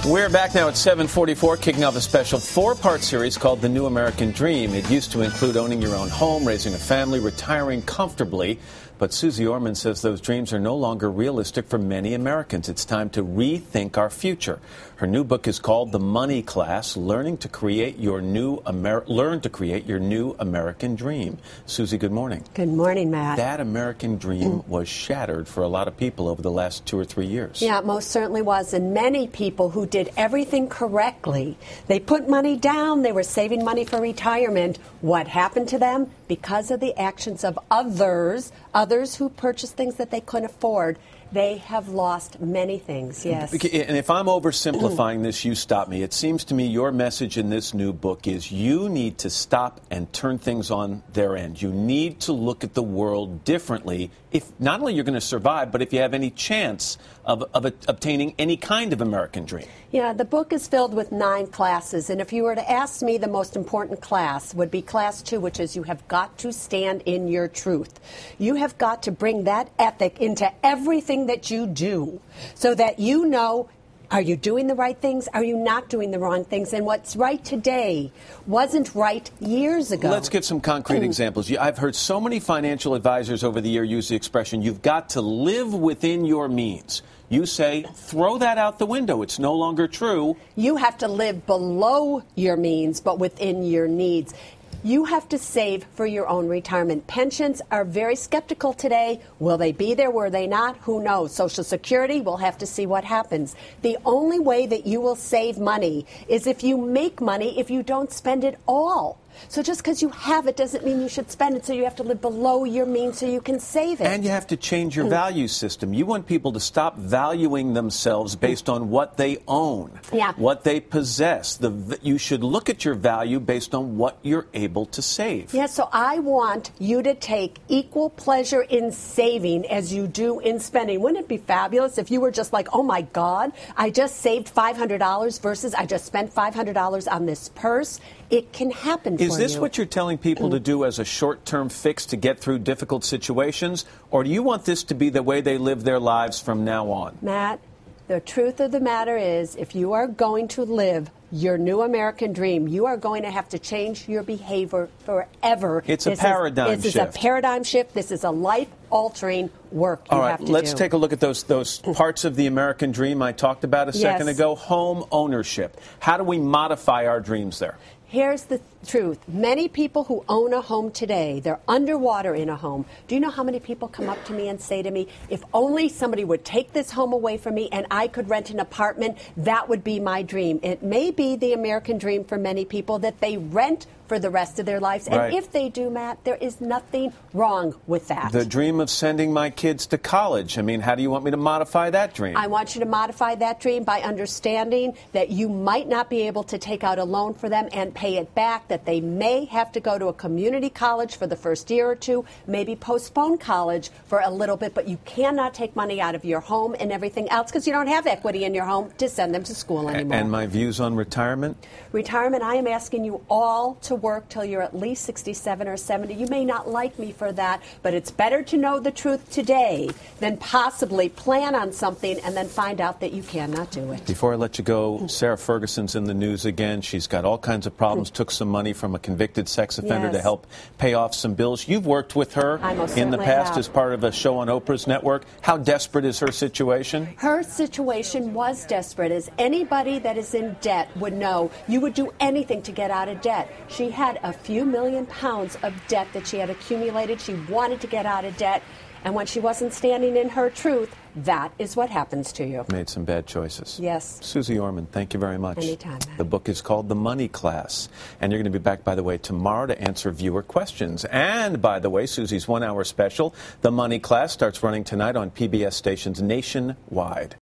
We're back now at 7:44, kicking off a special four-part series called The New American Dream. It used to include owning your own home, raising a family, retiring comfortably. But Susie Orman says those dreams are no longer realistic for many Americans. It's time to rethink our future. Her new book is called The Money Class: Learn to Create Your New American Dream. Susie, good morning. Good morning, Matt. That American dream was shattered for a lot of people over the last 2 or 3 years. Yeah, it most certainly was. And many people who did everything correctly, they put money down, they were saving money for retirement. What happened to them? Because of the actions of others who purchased things that they couldn't afford, they have lost many things, yes. And if I'm oversimplifying this, you stop me. It seems to me your message in this new book is you need to stop and turn things on their end. You need to look at the world differently if not only you're going to survive, but if you have any chance of obtaining any kind of American dream. Yeah, the book is filled with 9 classes, and if you were to ask me, the most important class would be class 2, which is you have got to stand in your truth. You have got to bring that ethic into everything that you do so that you know, are you doing the right things? Are you not doing the wrong things? And what's right today wasn't right years ago. Let's get some concrete examples. I've heard so many financial advisors over the year use the expression, you've got to live within your means. You say, throw that out the window. It's no longer true. You have to live below your means, but within your needs. You have to save for your own retirement. Pensions are very skeptical today. Will they be there? Were they not? Who knows? Social Security, we'll have to see what happens. The only way that you will save money is if you make money, if you don't spend it all. So just because you have it doesn't mean you should spend it, so you have to live below your means so you can save it. And you have to change your value system. You want people to stop valuing themselves based on what they own, what they possess. You should look at your value based on what you're able to save. Yeah, so I want you to take equal pleasure in saving as you do in spending. Wouldn't it be fabulous if you were just like, oh my God, I just saved $500 versus I just spent $500 on this purse? It can happen for you. Is this what you're telling people to do as a short-term fix to get through difficult situations? Or do you want this to be the way they live their lives from now on? Matt, the truth of the matter is, if you are going to live your new American dream, you are going to have to change your behavior forever. It's a paradigm shift. This is a paradigm shift. This is a life-altering work you have to do. All right, let's take a look at those parts of the American dream I talked about a second ago. Home ownership. How do we modify our dreams there? Here's the truth. Many people who own a home today, they're underwater in a home. Do you know how many people come up to me and say to me, if only somebody would take this home away from me and I could rent an apartment, that would be my dream. It may be the American dream for many people that they rent for the rest of their lives. And if they do, Matt, there is nothing wrong with that. The dream of sending my kids to college. I mean, how do you want me to modify that dream? I want you to modify that dream by understanding that you might not be able to take out a loan for them and pay it back, that they may have to go to a community college for the first year or two, maybe postpone college for a little bit, but you cannot take money out of your home and everything else because you don't have equity in your home to send them to school anymore. And my views on retirement? Retirement, I am asking you all to work till you're at least 67 or 70. You may not like me for that, but it's better to know the truth today than possibly plan on something and then find out that you cannot do it. Before I let you go, Sarah Ferguson's in the news again. She's got all kinds of problems, took some money from a convicted sex offender to help pay off some bills. You've worked with her in the past as part of a show on Oprah's network. How desperate is her situation? Her situation was desperate. As anybody that is in debt would know, you would do anything to get out of debt. She had a few £1,000,000 of debt that she had accumulated. She wanted to get out of debt. And when she wasn't standing in her truth, that is what happens to you. Made some bad choices. Yes. Susie Orman, thank you very much. Anytime, Matt. The book is called The Money Class. And you're going to be back, by the way, tomorrow to answer viewer questions. And, by the way, Susie's 1-hour special, The Money Class, starts running tonight on PBS stations nationwide.